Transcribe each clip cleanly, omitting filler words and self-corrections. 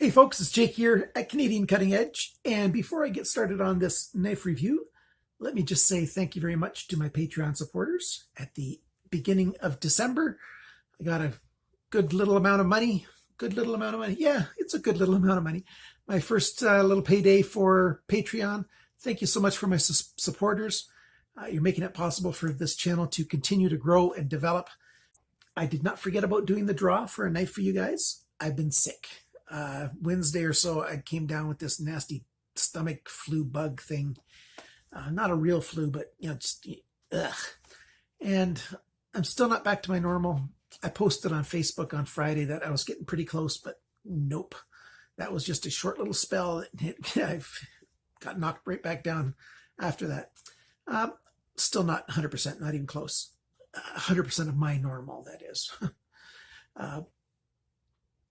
Hey folks, it's Jake here at Canadian Cutting Edge, and before I get started on this knife review, let me just say thank you very much to my Patreon supporters. At the beginning of December, I got a good little amount of money. Yeah, it's a good little amount of money. My first little payday for Patreon. Thank you so much for my supporters. You're making it possible for this channel to continue to grow and develop. I did not forget about doing the draw for a knife for you guys. I've been sick. Wednesday or so, I came down with this nasty stomach flu bug thing. Not a real flu, but, just, ugh. And I'm still not back to my normal. I posted on Facebook on Friday that I was getting pretty close, but nope. That was just a short little spell. I've got knocked right back down after that. Still not 100%, not even close. 100% of my normal, that is.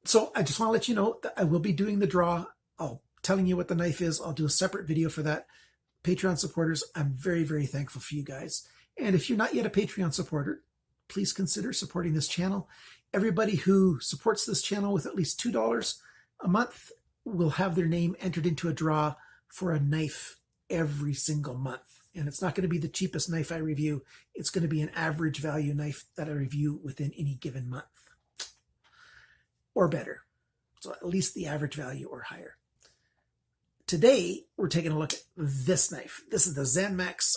So I just want to let you know that I will be doing the draw. I'll telling you what the knife is. I'll do a separate video for that. Patreon supporters, I'm very, very thankful for you guys. And if you're not yet a Patreon supporter, please consider supporting this channel. Everybody who supports this channel with at least $2 a month will have their name entered into a draw for a knife every single month. And it's not going to be the cheapest knife I review. It's going to be an average value knife that I review within any given month, or better. So at least the average value or higher. Today, we're taking a look at this knife. This is the Zanmax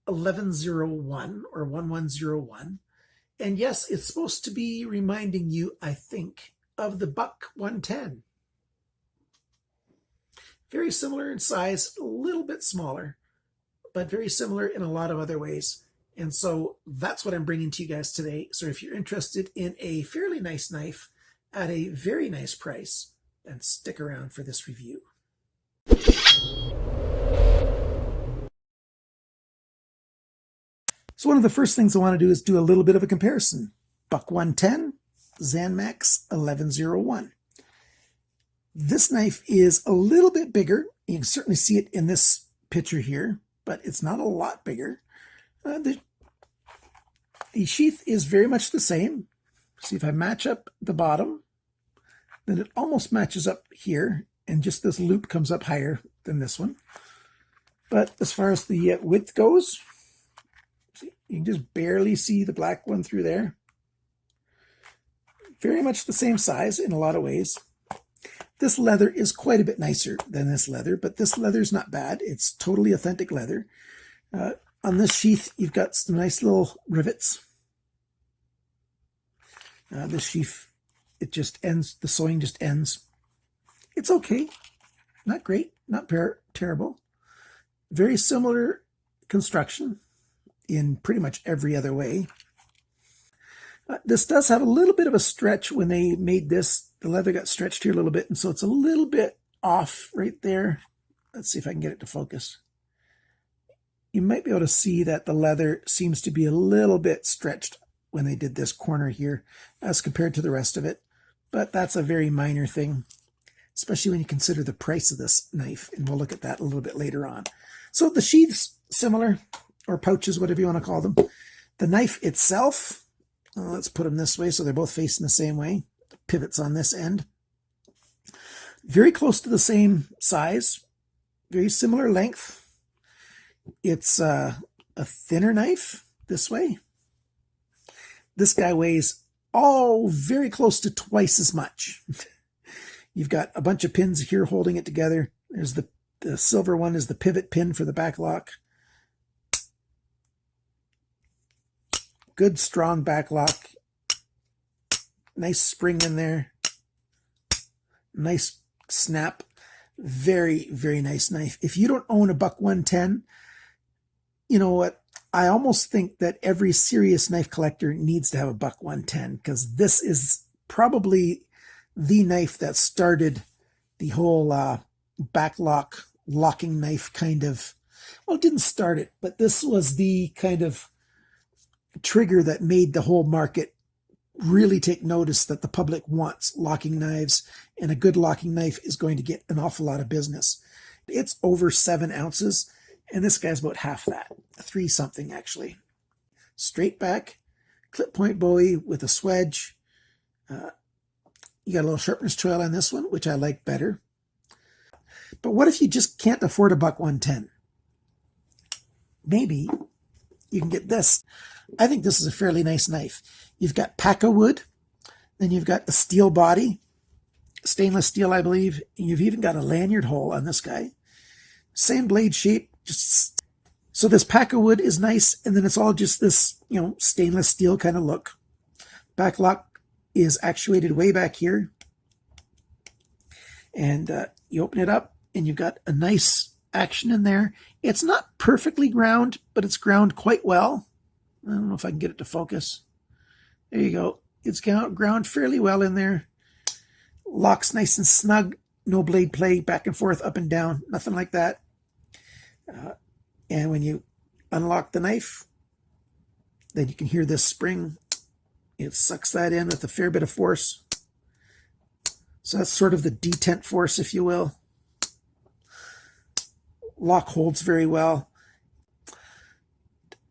1101 or 1101. And yes, it's supposed to be reminding you, I think, of the Buck 110. Very similar in size, a little bit smaller, but very similar in a lot of other ways. And so that's what I'm bringing to you guys today. So if you're interested in a fairly nice knife at a very nice price, then stick around for this review. So one of the first things I want to do is do a little bit of a comparison. Buck 110, Zanmax 1101. This knife is a little bit bigger. You can certainly see it in this picture here, but it's not a lot bigger. The sheath is very much the same. See, if I match up the bottom, then it almost matches up here, and just this loop comes up higher than this one. But as far as the width goes, see, you can just barely see the black one through there. Very much the same size in a lot of ways. This leather is quite a bit nicer than this leather, but this leather is not bad. It's totally authentic leather. On this sheath, you've got some nice little rivets. This sheath, it just ends, the sewing just ends. It's okay. Not great, not terrible. Very similar construction in pretty much every other way. This does have a little bit of a stretch. When they made this, the leather got stretched here a little bit, and so it's a little bit off right there. Let's see if I can get it to focus. You might be able to see that the leather seems to be a little bit stretched when they did this corner here as compared to the rest of it. But that's a very minor thing, especially when you consider the price of this knife, and we'll look at that a little bit later on. So the sheath's similar, or pouches, whatever you want to call them. The knife itself, let's put them this way so they're both facing the same way. The pivot's on this end. Very close to the same size, very similar length. It's a thinner knife this way. This guy weighs very close to twice as much. You've got a bunch of pins here holding it together. There's the silver one is the pivot pin for the back lock. Good strong back lock. Nice spring in there. Nice snap. Very, very nice knife. If you don't own a Buck 110, you know what? I almost think that every serious knife collector needs to have a Buck 110, because this is probably the knife that started the whole back locking knife kind of, well, it didn't start it, but this was the kind of trigger that made the whole market really take notice that the public wants locking knives, and a good locking knife is going to get an awful lot of business. It's over 7 ounces. And this guy's about half that, 3 something actually. Straight back, clip point Bowie with a swedge. You got a little sharpness choil on this one, which I like better. But what if you just can't afford a $110? Maybe you can get this. I think this is a fairly nice knife. You've got Paca wood, then you've got the steel body, stainless steel, I believe, and you've even got a lanyard hole on this guy. Same blade shape, just so this Paca wood is nice, and then it's all just this, stainless steel kind of look. Back lock is actuated way back here, and you open it up, and you've got a nice action in there. It's not perfectly ground, but it's ground quite well. I don't know if I can get it to focus. There you go. It's ground fairly well in there. Locks nice and snug. No blade play back and forth, up and down. Nothing like that. And when you unlock the knife, then you can hear this spring. It sucks that in with a fair bit of force. So that's sort of the detent force, if you will. Lock holds very well.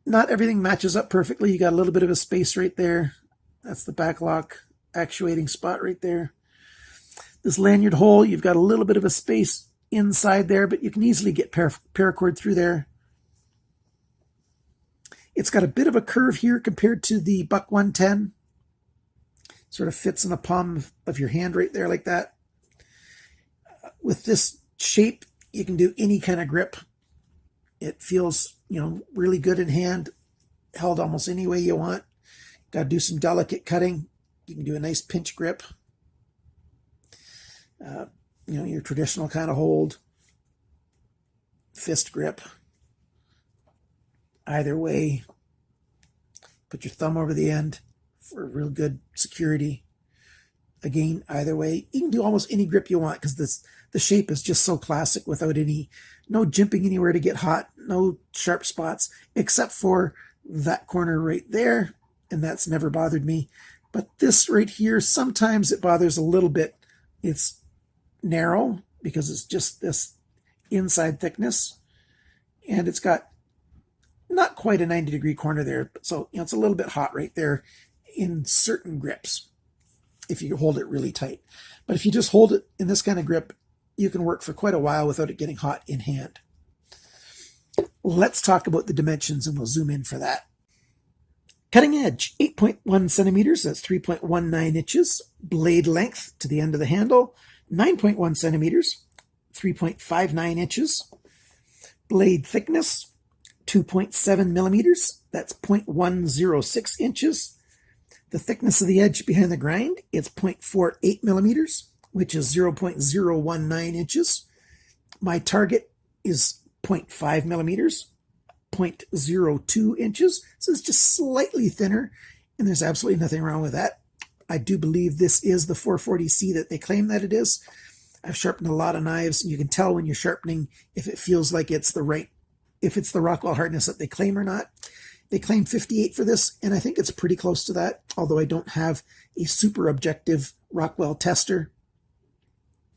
Not everything matches up perfectly. You got a little bit of a space right there. That's the back lock actuating spot right there. This lanyard hole, you've got a little bit of a space inside there, but you can easily get paracord through there. It's got a bit of a curve here compared to the Buck 110. Sort of fits in the palm of your hand right there like that. With this shape, you can do any kind of grip. It feels, really good in hand, held almost any way you want. Got to do some delicate cutting. You can do a nice pinch grip. Your traditional kind of hold. Fist grip. Either way. Put your thumb over the end for real good security. Again, either way. You can do almost any grip you want because the shape is just so classic without no jimping anywhere to get hot, no sharp spots, except for that corner right there, and that's never bothered me. But this right here, sometimes it bothers a little bit. It's narrow because it's just this inside thickness, and it's got not quite a 90-degree corner there, so it's a little bit hot right there in certain grips if you hold it really tight. But if you just hold it in this kind of grip, you can work for quite a while without it getting hot in hand. Let's talk about the dimensions, and we'll zoom in for that. Cutting edge, 8.1 centimeters, that's 3.19 inches. Blade length to the end of the handle, 9.1 centimeters, 3.59 inches. Blade thickness, 2.7 millimeters, that's 0.106 inches. The thickness of the edge behind the grind, it's 0.48 millimeters, which is 0.019 inches. My target is 0.5 millimeters, 0.02 inches. So it's just slightly thinner, and there's absolutely nothing wrong with that. I do believe this is the 440C that they claim that it is. I've sharpened a lot of knives, and you can tell when you're sharpening if it feels like it's if it's the Rockwell hardness that they claim or not. They claim 58 for this, and I think it's pretty close to that, although I don't have a super objective Rockwell tester.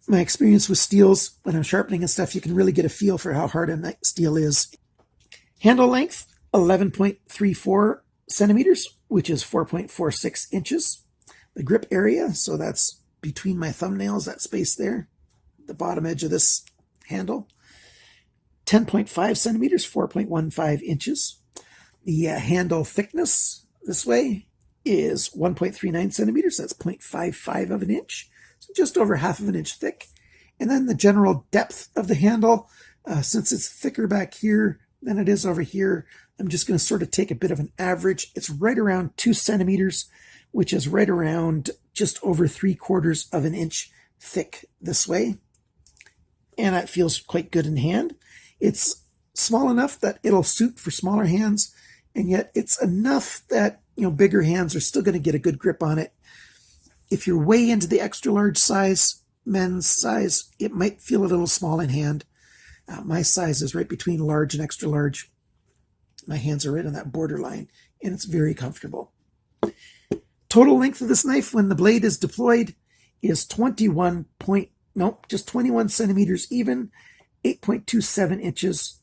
My experience with steels, when I'm sharpening and stuff, you can really get a feel for how hard a steel is. Handle length, 11.34 centimeters, which is 4.46 inches. The grip area, so that's between my thumbnails, that space there, the bottom edge of this handle, 10.5 centimeters, 4.15 inches. The handle thickness this way is 1.39 centimeters. That's 0.55 of an inch. So just over half of an inch thick. And then the general depth of the handle, since it's thicker back here than it is over here, I'm just going to sort of take a bit of an average. It's right around 2 centimeters, which is right around just over 3/4 of an inch thick this way. And that feels quite good in hand. It's small enough that it'll suit for smaller hands, and yet it's enough that bigger hands are still going to get a good grip on it. If you're way into the extra large size, men's size, it might feel a little small in hand. My size is right between large and extra large. My hands are right on that borderline, and it's very comfortable. Total length of this knife when the blade is deployed is 21 centimeters even, 8.27 inches.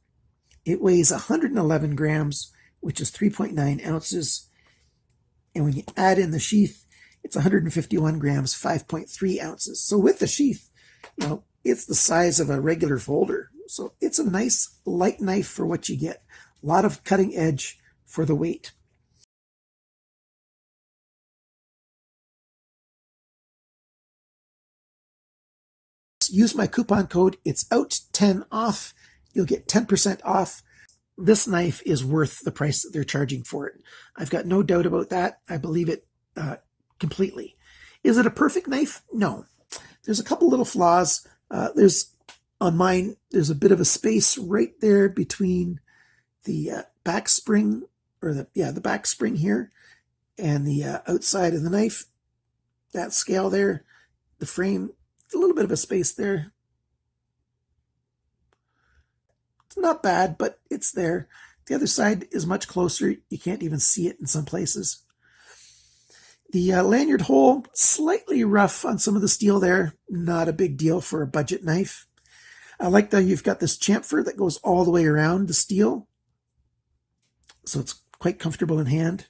It weighs 111 grams, which is 3.9 ounces. And when you add in the sheath, It's 151 grams, 5.3 ounces. So with the sheath, it's the size of a regular folder. So it's a nice light knife for what you get. A lot of cutting edge for the weight. Use my coupon code. It's out10 off. You'll get 10% off. This knife is worth the price that they're charging for it. I've got no doubt about that. I believe it completely. Is it a perfect knife? No. There's a couple little flaws. On mine, there's a bit of a space right there between the back spring, or the back spring here, and the outside of the knife. That scale there, the frame, a little bit of a space there. It's not bad, but it's there. The other side is much closer. You can't even see it in some places. The lanyard hole, slightly rough on some of the steel there. Not a big deal for a budget knife. I like that you've got this chamfer that goes all the way around the steel, so it's quite comfortable in hand.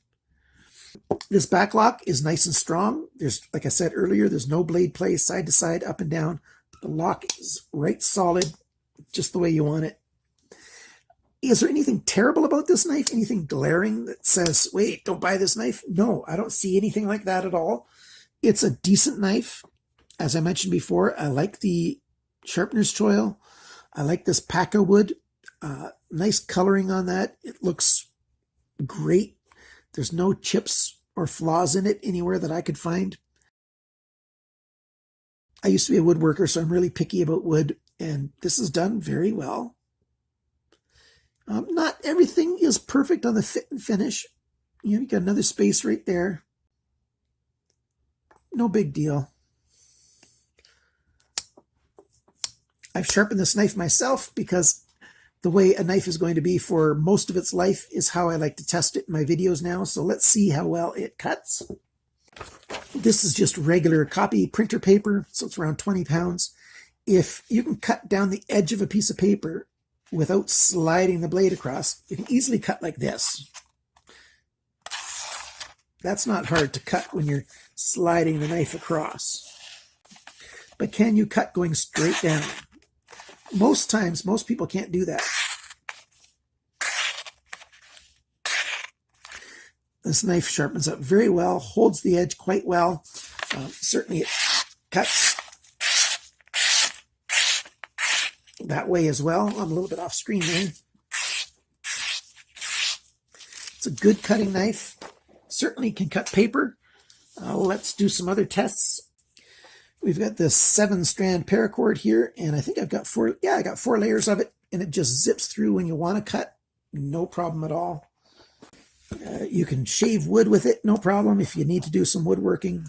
This back lock is nice and strong. There's, like I said earlier, there's no blade play side to side, up and down. The lock is right solid, just the way you want it. Is there anything terrible about this knife? Anything glaring that says, wait, don't buy this knife? No, I don't see anything like that at all. It's a decent knife. As I mentioned before, I like the sharpener's choil. I like this paca wood. Nice coloring on that. It looks great. There's no chips or flaws in it anywhere that I could find. I used to be a woodworker, so I'm really picky about wood, and this is done very well. Not everything is perfect on the fit and finish. You got another space right there. No big deal. I've sharpened this knife myself because the way a knife is going to be for most of its life is how I like to test it in my videos now. So let's see how well it cuts. This is just regular copy printer paper, so it's around 20 pounds. If you can cut down the edge of a piece of paper without sliding the blade across, you can easily cut like this. That's not hard to cut when you're sliding the knife across. But can you cut going straight down? Most times, most people can't do that. This knife sharpens up very well, holds the edge quite well. Certainly it cuts that way as well. I'm a little bit off screen there. It's a good cutting knife. Certainly can cut paper. Let's do some other tests. We've got this 7-strand paracord here, and I think I've got I got 4 layers of it, and it just zips through when you want to cut. No problem at all. You can shave wood with it, no problem, if you need to do some woodworking.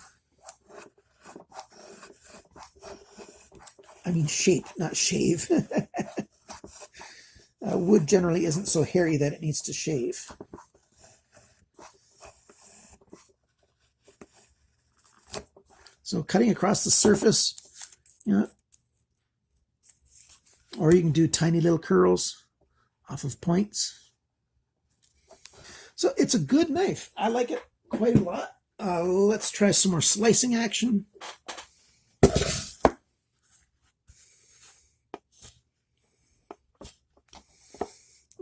I mean shape, not shave. Wood generally isn't so hairy that it needs to shave. So cutting across the surface, or you can do tiny little curls off of points. So it's a good knife. I like it quite a lot. Let's try some more slicing action.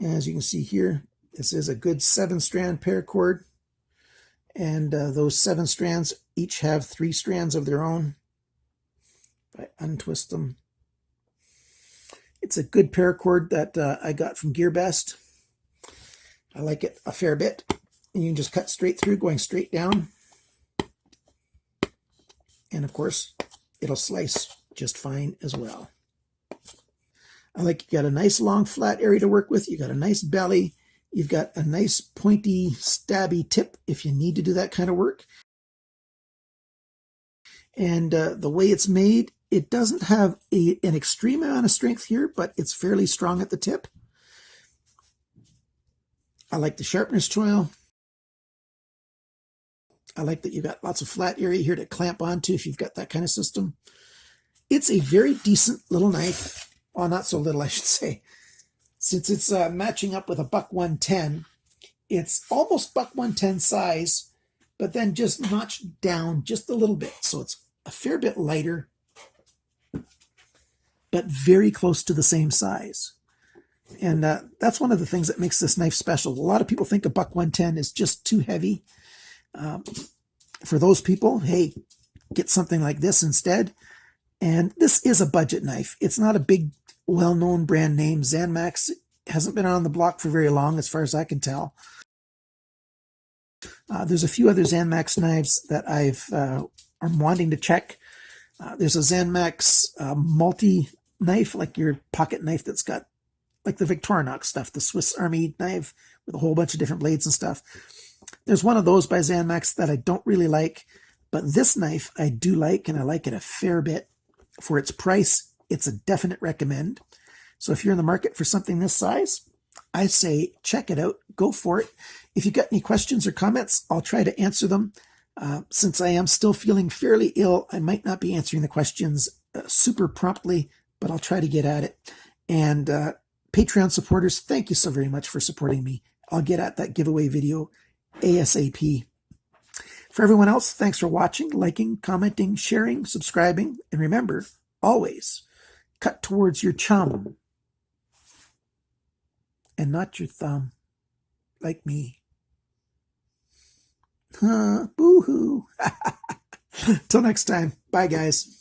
As you can see here, this is a good 7-strand paracord. And those 7 strands each have 3 strands of their own. If I untwist them. It's a good paracord that I got from GearBest. I like it a fair bit. And you can just cut straight through, going straight down. And of course, it'll slice just fine as well. I like you got a nice long flat area to work with. You got a nice belly. You've got a nice pointy, stabby tip if you need to do that kind of work. And the way it's made, it doesn't have an extreme amount of strength here, but it's fairly strong at the tip. I like the sharpener's choil. I like that you've got lots of flat area here to clamp onto if you've got that kind of system. It's a very decent little knife. Well, not so little, I should say. Since it's matching up with a buck 110, it's almost buck 110 size, but then just notched down just a little bit. So it's a fair bit lighter, but very close to the same size. And that's one of the things that makes this knife special. A lot of people think a buck 110 is just too heavy. For those people, hey, get something like this instead. And this is a budget knife. It's not a big, well-known brand name. Zanmax hasn't been on the block for very long, as far as I can tell. There's a few other Zanmax knives that I'm wanting to check. There's a Zanmax multi-knife, like your pocket knife that's got like the Victorinox stuff, the Swiss Army knife with a whole bunch of different blades and stuff. There's one of those by Zanmax that I don't really like, but this knife I do like, and I like it a fair bit. For its price, it's a definite recommend. So if you're in the market for something this size, I say check it out, go for it. If you got any questions or comments, I'll try to answer them. Since I am still feeling fairly ill, I might not be answering the questions super promptly, but I'll try to get at it. And Patreon supporters, thank you so very much for supporting me. I'll get at that giveaway video ASAP. For everyone else, thanks for watching, liking, commenting, sharing, subscribing, and remember, always cut towards your chum and not your thumb, like me. Boo-hoo. Till next time. Bye, guys.